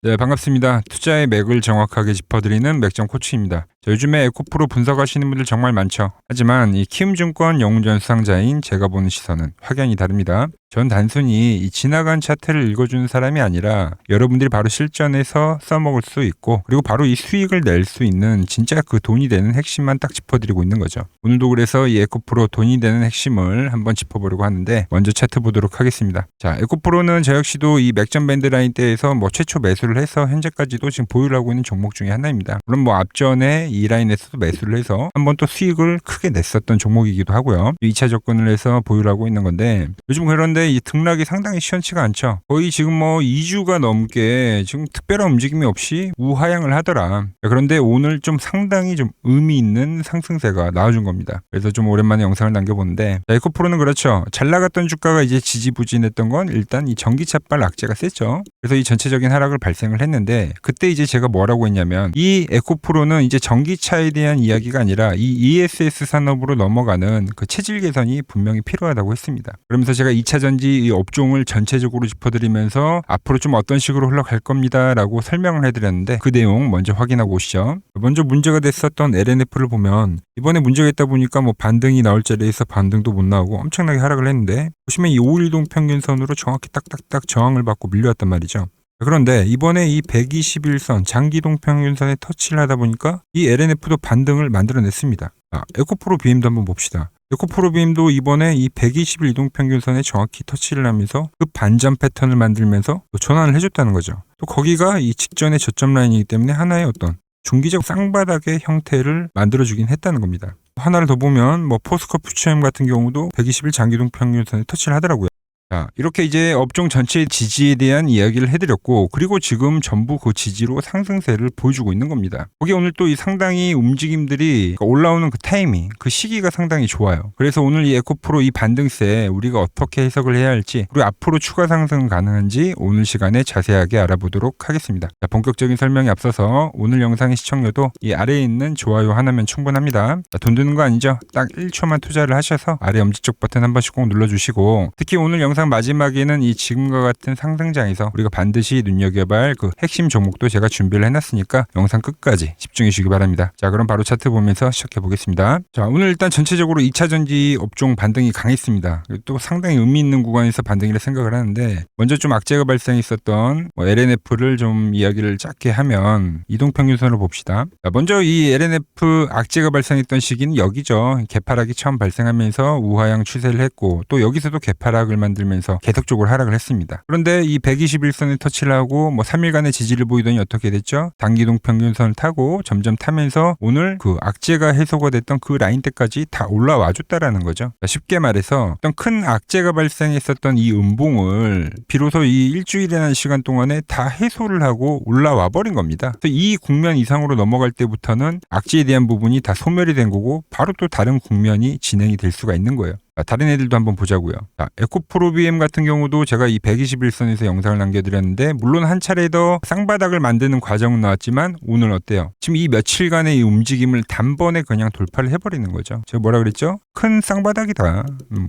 네, 반갑습니다. 투자의 맥을 정확하게 짚어드리는 맥점 코치입니다. 요즘에 에코프로 분석하시는 분들 정말 많죠. 하지만 이 키움증권 영웅전 수상자인 제가 보는 시선은 확연히 다릅니다. 전 단순히 이 지나간 차트를 읽어주는 사람이 아니라 여러분들이 바로 실전에서 써먹을 수 있고, 그리고 바로 이 수익을 낼 수 있는 진짜 그 돈이 되는 핵심만 딱 짚어드리고 있는 거죠. 오늘도 그래서 이 에코프로 돈이 되는 핵심을 한번 짚어보려고 하는데, 먼저 차트 보도록 하겠습니다. 자, 에코프로는 저 역시도 이 맥점 밴드 라인 대에서 최초 매수를 해서 현재까지도 지금 보유를 하고 있는 종목 중에 하나입니다. 물론 앞전에 이 라인에서도 매수를 해서 한번 또 수익을 크게 냈었던 종목이기도 하고요. 2차 접근을 해서 보유를 하고 있는 건데, 요즘 그런데 이 등락이 상당히 시원치가 않죠. 거의 지금 2주가 넘게 지금 특별한 움직임이 없이 우하향을 하더라. 그런데 오늘 좀 상당히 좀 의미 있는 상승세가 나와준 겁니다. 그래서 좀 오랜만에 영상을 남겨보는데, 에코프로는 그렇죠. 잘 나갔던 주가가 이제 지지부진했던 건 일단 이 전기차발 악재가 셌죠. 그래서 이 전체적인 하락을 발생을 했는데, 그때 이제 제가 뭐라고 했냐면, 이 에코프로는 이제 전기차에 대한 이야기가 아니라 이 ESS 산업으로 넘어가는 그 체질 개선이 분명히 필요하다고 했습니다. 그러면서 제가 2차 전지 이 업종을 전체적으로 짚어드리면서 앞으로 좀 어떤 식으로 흘러갈 겁니다 라고 설명을 해드렸는데, 그 내용 먼저 확인하고 오시죠. 먼저 문제가 됐었던 LNF를 보면, 이번에 문제가 있다 보니까 반등이 나올 자리에서 반등도 못 나오고 엄청나게 하락을 했는데, 보시면 이 5일동 평균선으로 정확히 딱딱딱 저항을 받고 밀려왔단 말이죠. 그런데 이번에 이 121선 장기동 평균선에 터치를 하다 보니까 이 LNF도 반등을 만들어냈습니다. 에코프로 BM도 한번 봅시다. 에코프로 BM도 이번에 이 121 이동평균선에 정확히 터치를 하면서 그 반전 패턴을 만들면서 전환을 해줬다는 거죠. 또 거기가 이 직전의 저점 라인이기 때문에 하나의 어떤 중기적 쌍바닥의 형태를 만들어주긴 했다는 겁니다. 하나를 더 보면 포스코 퓨처엠 같은 경우도 121 장기동 평균선에 터치를 하더라고요. 자, 이렇게 이제 업종 전체의 지지에 대한 이야기를 해드렸고, 그리고 지금 전부 그 지지로 상승세를 보여주고 있는 겁니다. 거기 오늘 또 이 상당히 움직임들이 올라오는 그 타이밍, 그 시기가 상당히 좋아요. 그래서 오늘 이 에코프로 이 반등세 우리가 어떻게 해석을 해야 할지, 그리고 앞으로 추가 상승 가능한지 오늘 시간에 자세하게 알아보도록 하겠습니다. 자, 본격적인 설명에 앞서서 오늘 영상의 시청료도 이 아래에 있는 좋아요 하나면 충분합니다. 자, 돈 드는 거 아니죠? 딱 1초만 투자를 하셔서 아래 엄지쪽 버튼 한 번씩 꼭 눌러주시고, 특히 오늘 영상 마지막에는 이 지금과 같은 상승장에서 우리가 반드시 눈여겨봐야 할 그 핵심 종목도 제가 준비를 해놨으니까 영상 끝까지 집중해 주시기 바랍니다. 자, 그럼 바로 차트 보면서 시작해 보겠습니다. 자, 오늘 일단 전체적으로 2차 전지 업종 반등이 강했습니다. 또 상당히 의미 있는 구간에서 반등이라 생각을 하는데, 먼저 좀 악재가 발생했었던 LNF를 좀 이야기를 짧게 하면 이동평균선을 봅시다. 자, 먼저 이 LNF 악재가 발생했던 시기는 여기죠. 개파락이 처음 발생하면서 우하향 추세를 했고, 또 여기서도 개파락을 만들면서 계속적으로 하락을 했습니다. 그런데 이 121선에 터치를 하고 3일간의 지지를 보이더니 어떻게 됐죠? 단기동 평균선을 타고 점점 타면서 오늘 그 악재가 해소가 됐던 그 라인대까지 다 올라와 줬다라는 거죠. 쉽게 말해서 어떤 큰 악재가 발생했었던 이 음봉을 비로소 이 일주일이라는 시간 동안에 다 해소를 하고 올라와 버린 겁니다. 그래서 이 국면 이상으로 넘어갈 때부터는 악재에 대한 부분이 다 소멸이 된 거고, 바로 또 다른 국면이 진행이 될 수가 있는 거예요. 다른 애들도 한번 보자고요. 에코프로 BM 같은 경우도 제가 이 121선에서 영상을 남겨드렸는데, 물론 한 차례 더 쌍바닥을 만드는 과정은 나왔지만 오늘 어때요? 지금 이 며칠간의 이 움직임을 단번에 그냥 돌파를 해버리는 거죠. 제가 뭐라 그랬죠? 큰 쌍바닥이다.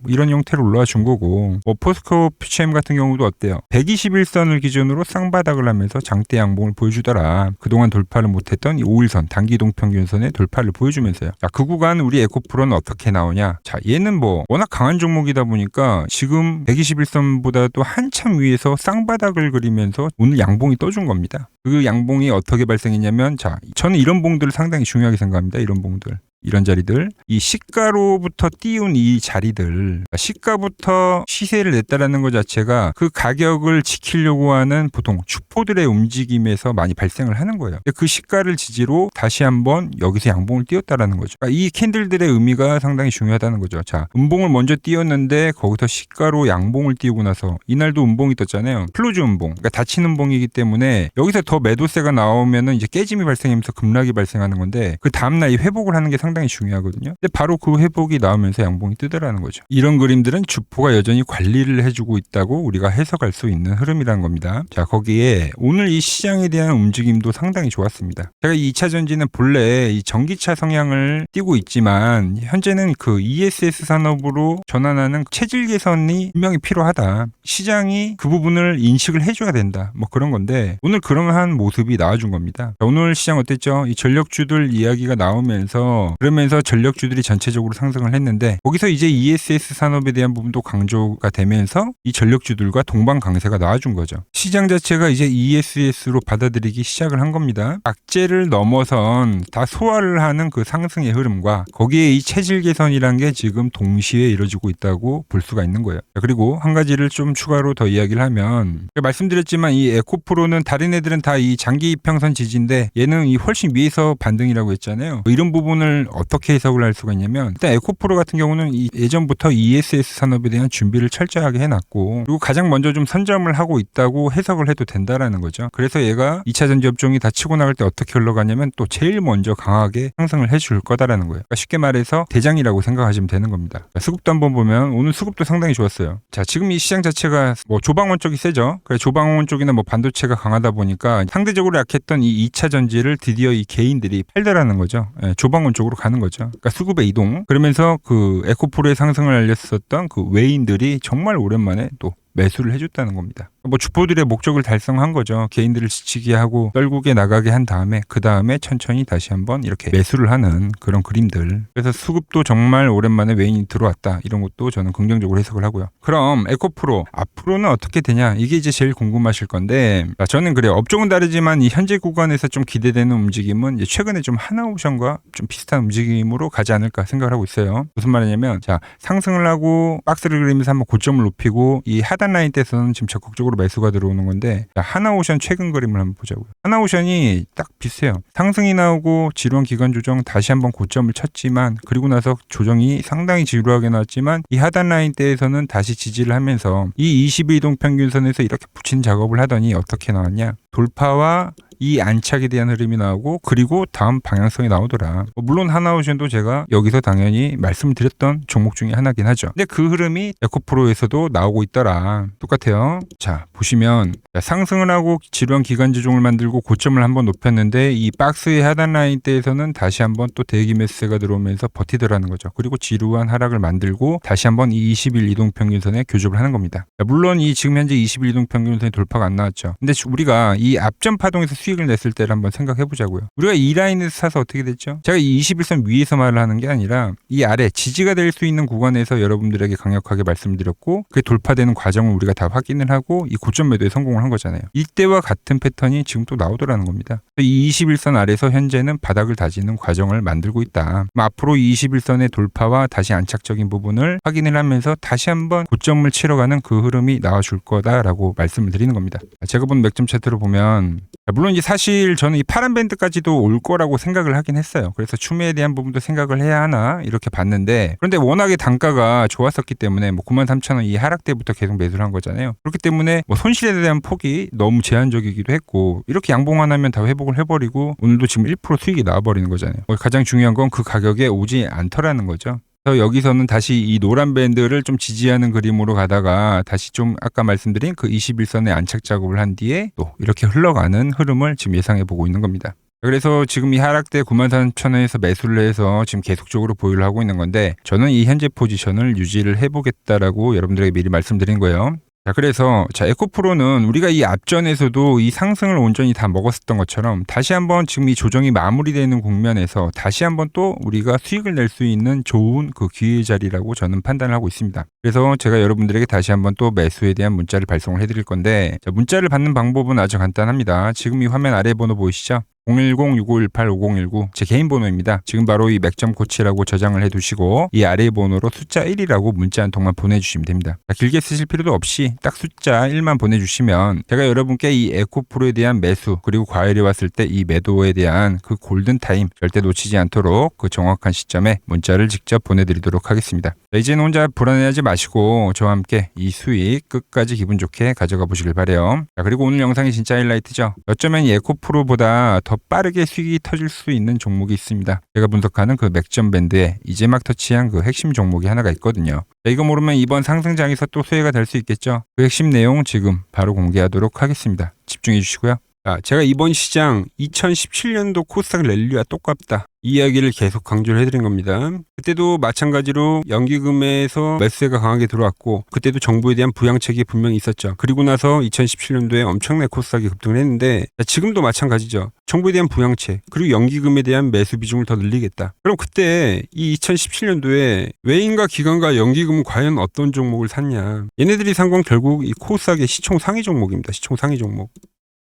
이런 형태로 올라와 준 거고, 포스코 퓨처엠 같은 경우도 어때요? 121선을 기준으로 쌍바닥을 하면서 장대 양봉을 보여주더라. 그동안 돌파를 못했던 이 5일선 단기동 평균선의 돌파를 보여주면서요. 자, 그 구간 우리 에코프로는 어떻게 나오냐? 자, 얘는 워낙 강한 종목이다 보니까 지금 121선보다도 한참 위에서 쌍바닥을 그리면서 오늘 양봉이 떠준 겁니다. 그 양봉이 어떻게 발생했냐면, 자, 저는 이런 봉들을 상당히 중요하게 생각합니다. 이런 봉들. 이런 자리들, 이 시가로부터 띄운 이 자리들, 시가부터 시세를 냈다라는 것 자체가 그 가격을 지키려고 하는 보통 주포들의 움직임에서 많이 발생을 하는 거예요. 그 시가를 지지로 다시 한번 여기서 양봉을 띄웠다라는 거죠. 그러니까 이 캔들들의 의미가 상당히 중요하다는 거죠. 자, 음봉을 먼저 띄웠는데 거기서 시가로 양봉을 띄우고 나서 이날도 음봉이 떴잖아요. 클로즈 음봉, 그러니까 닫힌 음봉이기 때문에 여기서 더 매도세가 나오면은 이제 깨짐이 발생하면서 급락이 발생하는 건데, 그 다음날 이 회복을 하는 게 상당히 중요하거든요. 근데 바로 그 회복이 나오면서 양봉이 뜨더라는 거죠. 이런 그림들은 주포가 여전히 관리를 해주고 있다고 우리가 해석할 수 있는 흐름이라는 겁니다. 자, 거기에 오늘 이 시장에 대한 움직임도 상당히 좋았습니다. 제가 이 2차 전지는 본래 이 전기차 성향을 띠고 있지만 현재는 그 ESS 산업으로 전환하는 체질 개선이 분명히 필요하다. 시장이 그 부분을 인식을 해줘야 된다. 뭐 그런 건데 오늘 그러한 모습이 나와준 겁니다. 자, 오늘 시장 어땠죠? 이 전력주들 이야기가 나오면서 그러면서 전력주들이 전체적으로 상승을 했는데 거기서 이제 ESS 산업에 대한 부분도 강조가 되면서 이 전력주들과 동반 강세가 나와준 거죠. 시장 자체가 이제 ESS로 받아들이기 시작을 한 겁니다. 악재를 넘어선 다 소화를 하는 그 상승의 흐름과 거기에 이 체질 개선이란 게 지금 동시에 이루어지고 있다고 볼 수가 있는 거예요. 그리고 한 가지를 좀 추가로 더 이야기를 하면 말씀드렸지만 이 에코프로는 다른 애들은 다 이 장기 이평선 지지인데 얘는 이 훨씬 위에서 반등이라고 했잖아요. 이런 부분을 어떻게 해석을 할 수가 있냐면 일단 에코프로 같은 경우는 이 예전부터 ESS 산업에 대한 준비를 철저하게 해놨고 그리고 가장 먼저 좀 선점을 하고 있다고 해석을 해도 된다라는 거죠. 그래서 얘가 2차 전지 업종이 다 치고 나갈 때 어떻게 흘러가냐면 또 제일 먼저 강하게 상승을 해줄 거다라는 거예요. 그러니까 쉽게 말해서 대장이라고 생각하시면 되는 겁니다. 수급도 한번 보면 오늘 수급도 상당히 좋았어요. 자, 지금 이 시장 자체가 뭐 조방원 쪽이 세죠. 그래서 조방원 쪽이나 뭐 반도체가 강하다 보니까 상대적으로 약했던 이 2차 전지를 드디어 이 개인들이 팔더라는 거죠. 예, 조방원 쪽으로 가는 거죠. 그러니까 수급의 이동. 그러면서 그 에코프로의 상승을 알렸었던 그 외인들이 정말 오랜만에 또 매수를 해줬다는 겁니다. 뭐 주포들의 목적을 달성한 거죠. 개인들을 지치게 하고 떨구게 나가게 한 다음에 그 다음에 천천히 다시 한번 이렇게 매수를 하는 그런 그림들. 그래서 수급도 정말 오랜만에 외인이 들어왔다. 이런 것도 저는 긍정적으로 해석을 하고요. 그럼 에코프로 앞으로는 어떻게 되냐? 이게 이제 제일 궁금하실 건데 저는 그래요. 업종은 다르지만 이 현재 구간에서 좀 기대되는 움직임은 최근에 좀 하나오션과 좀 비슷한 움직임으로 가지 않을까 생각을 하고 있어요. 무슨 말이냐면 자, 상승을 하고 박스를 그리면서 한번 고점을 높이고 이 하단 라인 때에서는 지금 적극적으로 매수가 들어오는 건데 하나오션 최근 그림을 한번 보자고요. 하나오션이 딱 비슷해요. 상승이 나오고 지루한 기간 조정 다시 한번 고점을 쳤지만 그리고 나서 조정이 상당히 지루하게 나왔지만 이 하단 라인 때에서는 다시 지지를 하면서 이 22이동 평균선에서 이렇게 붙인 작업을 하더니 어떻게 나왔냐? 돌파와 이 안착에 대한 흐름이 나오고 그리고 다음 방향성이 나오더라. 물론 하나오션도 제가 여기서 당연히 말씀드렸던 종목 중에 하나긴 하죠. 근데 그 흐름이 에코프로에서도 나오고 있더라. 똑같아요. 자, 보시면 상승을 하고 지루한 기간 조정을 만들고 고점을 한번 높였는데 이 박스의 하단 라인 때에서는 다시 한번 또 대기 매수세가 들어오면서 버티더라는 거죠. 그리고 지루한 하락을 만들고 다시 한번 이 20일 이동평균선에 교접을 하는 겁니다. 물론 이 지금 현재 20일 이동평균선에 돌파가 안 나왔죠. 근데 우리가 이 앞전 파동에서 수익을 냈을 때를 한번 생각해 보자고요. 우리가 이 라인에서 사서 어떻게 됐죠? 제가 이 21선 위에서 말을 하는 게 아니라 이 아래 지지가 될 수 있는 구간에서 여러분들에게 강력하게 말씀드렸고 그게 돌파되는 과정을 우리가 다 확인을 하고 이 고점 매도에 성공을 한 거잖아요. 이때와 같은 패턴이 지금 또 나오더라는 겁니다. 이 21선 아래에서 현재는 바닥을 다지는 과정을 만들고 있다. 앞으로 21선의 돌파와 다시 안착적인 부분을 확인을 하면서 다시 한번 고점을 치러가는 그 흐름이 나와줄 거다라고 말씀을 드리는 겁니다. 제가 본 맥점 차트로 보면 물론 이제 사실 저는 이 파란 밴드까지도 올 거라고 생각을 하긴 했어요. 그래서 추매에 대한 부분도 생각을 해야 하나 이렇게 봤는데 그런데 워낙에 단가가 좋았었기 때문에 뭐 93,000원 이 하락 때부터 계속 매수를 한 거잖아요. 그렇기 때문에 뭐 손실에 대한 폭이 너무 제한적이기도 했고 이렇게 양봉만 하면 다 회복을 해버리고 오늘도 지금 1% 수익이 나와버리는 거잖아요. 가장 중요한 건 그 가격에 오지 않더라는 거죠. 그래서 여기서는 다시 이 노란 밴드를 좀 지지하는 그림으로 가다가 다시 좀 아까 말씀드린 그 21선의 안착 작업을 한 뒤에 또 이렇게 흘러가는 흐름을 지금 예상해 보고 있는 겁니다. 그래서 지금 이 하락대 93,000원에서 매수를 해서 지금 계속적으로 보유를 하고 있는 건데 저는 이 현재 포지션을 유지를 해보겠다라고 여러분들에게 미리 말씀드린 거예요. 자, 그래서 에코프로는 우리가 이 앞전에서도 이 상승을 온전히 다 먹었었던 것처럼 다시 한번 지금 이 조정이 마무리되는 국면에서 다시 한번 또 우리가 수익을 낼 수 있는 좋은 그 기회 자리라고 저는 판단을 하고 있습니다. 그래서 제가 여러분들에게 다시 한번 또 매수에 대한 문자를 발송을 해드릴 건데 문자를 받는 방법은 아주 간단합니다. 지금 이 화면 아래 번호 보이시죠? 010-6518-5019 제 개인 번호입니다. 지금 바로 이 맥점 코치라고 저장을 해두시고 이 아래 번호로 숫자 1이라고 문자 한 통만 보내주시면 됩니다. 길게 쓰실 필요도 없이 딱 숫자 1만 보내주시면 제가 여러분께 이 에코프로에 대한 매수 그리고 과열이 왔을 때 이 매도에 대한 그 골든타임 절대 놓치지 않도록 그 정확한 시점에 문자를 직접 보내드리도록 하겠습니다. 이제는 혼자 불안해하지 마시고 저와 함께 이 수익 끝까지 기분 좋게 가져가 보시길 바래요. 그리고 오늘 영상이 진짜 하이라이트죠. 어쩌면 이 에코프로보다 더 더 빠르게 수익이 터질 수 있는 종목이 있습니다. 제가 분석하는 그 맥점 밴드에 이제 막 터치한 그 핵심 종목이 하나가 있거든요. 자, 이거 모르면 이번 상승장에서 또 수혜가 될 수 있겠죠. 그 핵심 내용 지금 바로 공개하도록 하겠습니다. 집중해 주시고요. 자, 제가 이번 시장 2017년도 코스닥 랠리와 똑같다. 이 이야기를 계속 강조를 해드린 겁니다. 그때도 마찬가지로 연기금에서 매수세가 강하게 들어왔고 그때도 정부에 대한 부양책이 분명히 있었죠. 그리고 나서 2017년도에 엄청나게 코스닥이 급등을 했는데 지금도 마찬가지죠. 정부에 대한 부양책 그리고 연기금에 대한 매수 비중을 더 늘리겠다. 그럼 그때 이 2017년도에 외인과 기관과 연기금은 과연 어떤 종목을 샀냐. 얘네들이 산 건 결국 이 코스닥의 시총 상위 종목입니다. 시총 상위 종목.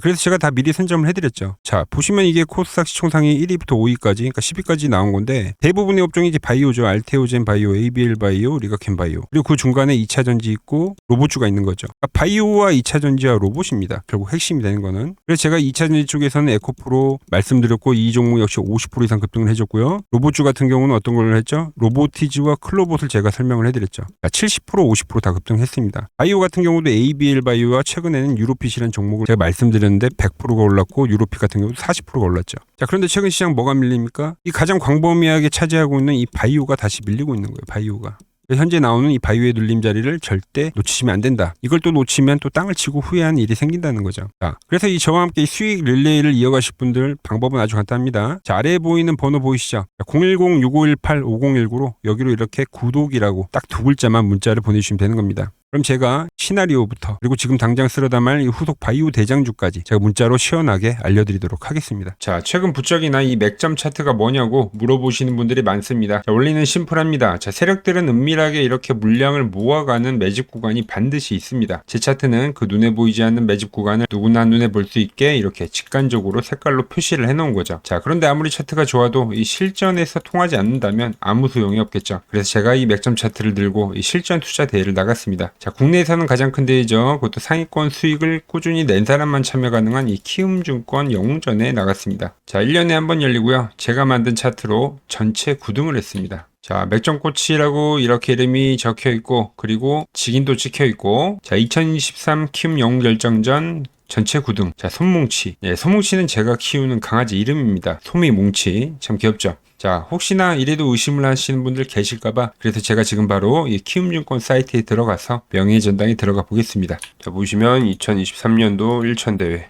그래서 제가 다 미리 선점을 해드렸죠. 자, 보시면 이게 코스닥 시총상위 1위부터 5위까지, 그러니까 10위까지 나온 건데 대부분의 업종이 이제 바이오죠. 알테오젠 바이오, ABL 바이오, 리가켄 바이오. 그리고 그 중간에 2차 전지 있고 로봇주가 있는 거죠. 그러니까 바이오와 2차 전지와 로봇입니다. 결국 핵심이 되는 거는. 그래서 제가 2차 전지 쪽에서는 에코프로 말씀드렸고 이 종목 역시 50% 이상 급등을 해줬고요. 로봇주 같은 경우는 어떤 걸 했죠? 로보티즈와 클로봇을 제가 설명을 해드렸죠. 70% 50% 다 급등했습니다. 바이오 같은 경우도 ABL 바이오와 최근에는 유로핏이라는 종목을 제가 말씀드렸는데 100%가 올랐고 유로피 같은 경우도 40%가 올랐죠. 자, 그런데 최근 시장 뭐가 밀립니까? 이 가장 광범위하게 차지하고 있는 이 바이오가 다시 밀리고 있는 거예요. 바이오가. 현재 나오는 이 바이오의 눌림 자리를 절대 놓치시면 안 된다. 이걸 또 놓치면 또 땅을 치고 후회하는 일이 생긴다는 거죠. 자, 그래서 이 저와 함께 이 수익 릴레이를 이어가실 분들 방법은 아주 간단합니다. 자, 아래에 보이는 번호 보이시죠? 010-6518-5019로 여기로 이렇게 구독이라고 딱 두 글자만 문자를 보내주시면 되는 겁니다. 그럼 제가 시나리오부터 그리고 지금 당장 쓸어 담을 이 후속 바이오 대장주까지 제가 문자로 시원하게 알려드리도록 하겠습니다. 자, 최근 부쩍이나 이 맥점 차트가 뭐냐고 물어보시는 분들이 많습니다. 자, 원리는 심플합니다. 자, 세력들은 은밀하게 이렇게 물량을 모아가는 매집 구간이 반드시 있습니다. 제 차트는 그 눈에 보이지 않는 매집 구간을 누구나 눈에 볼 수 있게 이렇게 직관적으로 색깔로 표시를 해놓은 거죠. 자, 그런데 아무리 차트가 좋아도 이 실전에서 통하지 않는다면 아무 소용이 없겠죠. 그래서 제가 이 맥점 차트를 들고 이 실전 투자 대회를 나갔습니다. 자, 국내에서는 가장 큰 대회죠. 그것도 상위권 수익을 꾸준히 낸 사람만 참여 가능한 이 키움증권 영웅전에 나갔습니다. 자, 1년에 한 번 열리고요. 제가 만든 차트로 전체 9등을 했습니다. 자, 맥점코치라고 이렇게 이름이 적혀 있고 그리고 직인도 찍혀 있고 자, 2023 키움 영웅 결정전 전체 9등. 자, 솜뭉치. 예, 솜뭉치는 제가 키우는 강아지 이름입니다. 솜이뭉치. 참 귀엽죠? 자, 혹시나 이래도 의심을 하시는 분들 계실까봐 그래서 제가 지금 바로 이 키움증권 사이트에 들어가서 명예의 전당에 들어가 보겠습니다. 자, 보시면 2023년도 1천대회.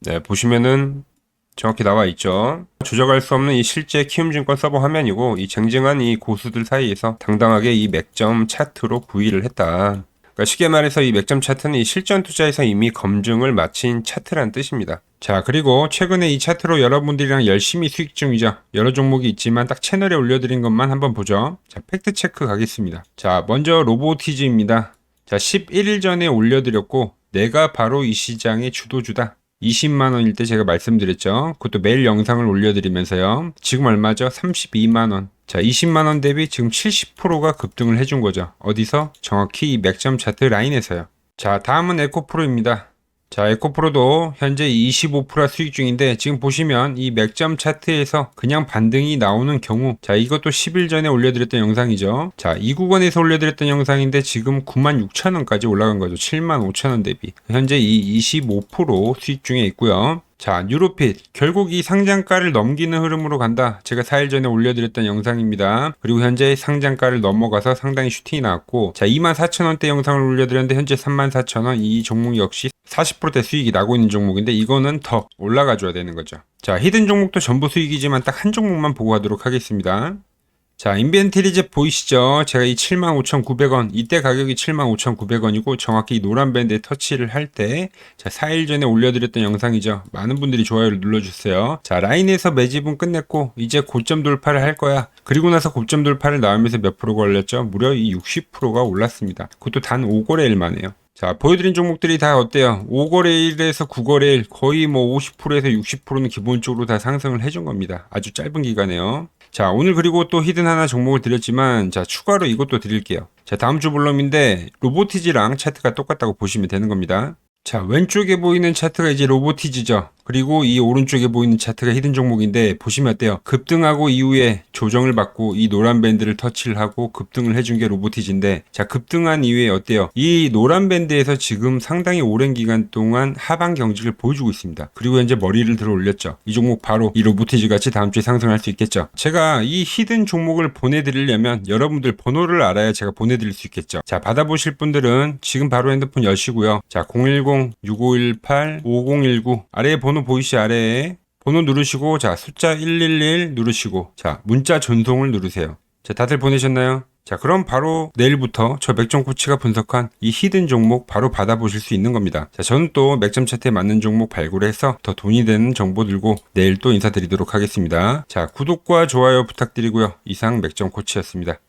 네, 보시면은 정확히 나와 있죠. 조작할 수 없는 이 실제 키움증권 서버 화면이고 이 쟁쟁한 이 고수들 사이에서 당당하게 이 맥점 차트로 구위를 했다. 그러니까 쉽게 말해서 이 맥점 차트는 이 실전 투자에서 이미 검증을 마친 차트란 뜻입니다. 자, 그리고 최근에 이 차트로 여러분들이랑 열심히 수익 중이죠. 여러 종목이 있지만 딱 채널에 올려드린 것만 한번 보죠. 자, 팩트 체크 가겠습니다. 자, 먼저 로보티즈입니다. 자, 11일 전에 올려드렸고 내가 바로 이 시장의 주도주다. 20만원일 때 제가 말씀드렸죠. 그것도 매일 영상을 올려드리면서요. 지금 얼마죠? 32만원. 자, 20만원 대비 지금 70%가 급등을 해준 거죠. 어디서? 정확히 이 맥점 차트 라인에서요. 자, 다음은 에코프로입니다. 자, 에코프로도 현재 25% 수익 중인데 지금 보시면 이 맥점 차트에서 그냥 반등이 나오는 경우 자, 이것도 10일 전에 올려드렸던 영상이죠. 자, 이 구간에서 올려드렸던 영상인데 지금 96,000원까지 올라간 거죠. 75,000원 대비. 현재 이 25% 수익 중에 있고요. 자, 유로핏 결국 이 상장가를 넘기는 흐름으로 간다. 제가 4일 전에 올려드렸던 영상입니다. 그리고 현재 상장가를 넘어가서 상당히 슈팅이 나왔고 자, 24,000원대 영상을 올려드렸는데 현재 34,000원. 이 종목 역시 40%대 수익이 나고 있는 종목인데 이거는 더 올라가 줘야 되는 거죠. 자, 히든 종목도 전부 수익이지만 딱 한 종목만 보고 가도록 하겠습니다. 자, 인벤트리즈 보이시죠? 제가 이 75,900원, 이때 가격이 75,900원이고 정확히 이 노란 밴드에 터치를 할 때 자, 4일 전에 올려드렸던 영상이죠. 많은 분들이 좋아요를 눌러주세요. 자, 라인에서 매집은 끝냈고 이제 고점 돌파를 할 거야. 그리고 나서 고점 돌파를 나오면서 몇 프로가 올렸죠? 무려 이 60%가 올랐습니다. 그것도 단 5거래일 만에요. 자, 보여드린 종목들이 다 어때요? 5거래일에서 9거래일 거의 뭐 50%에서 60%는 기본적으로 다 상승을 해준 겁니다. 아주 짧은 기간에요. 자, 오늘 그리고 또 히든 하나 종목을 드렸지만 자, 추가로 이것도 드릴게요. 자, 다음 주 볼럼인데 로보티즈랑 차트가 똑같다고 보시면 되는 겁니다. 자, 왼쪽에 보이는 차트가 이제 로보티즈죠. 그리고 이 오른쪽에 보이는 차트가 히든 종목인데 보시면 어때요? 급등하고 이후에 조정을 받고 이 노란 밴드를 터치를 하고 급등을 해준 게 로보티즈인데, 자, 급등한 이후에 어때요? 이 노란 밴드에서 지금 상당히 오랜 기간 동안 하방 경직을 보여주고 있습니다. 그리고 현재 머리를 들어 올렸죠. 이 종목 바로 이 로보티즈 같이 다음 주에 상승할 수 있겠죠. 제가 이 히든 종목을 보내드리려면 여러분들 번호를 알아야 제가 보내드릴 수 있겠죠. 자, 받아보실 분들은 지금 바로 핸드폰 여시고요. 자, 010-6518-5019 아래에 번호 보이시 아래에 번호 누르시고, 자, 숫자 111 누르시고, 자, 문자 전송을 누르세요. 자, 다들 보내셨나요? 자, 그럼 바로 내일부터 저 맥점 코치가 분석한 이 히든 종목 바로 받아보실 수 있는 겁니다. 자, 저는 또 맥점 차트에 맞는 종목 발굴해서 더 돈이 되는 정보 들고 내일 또 인사드리도록 하겠습니다. 자, 구독과 좋아요 부탁드리고요. 이상 맥점 코치였습니다.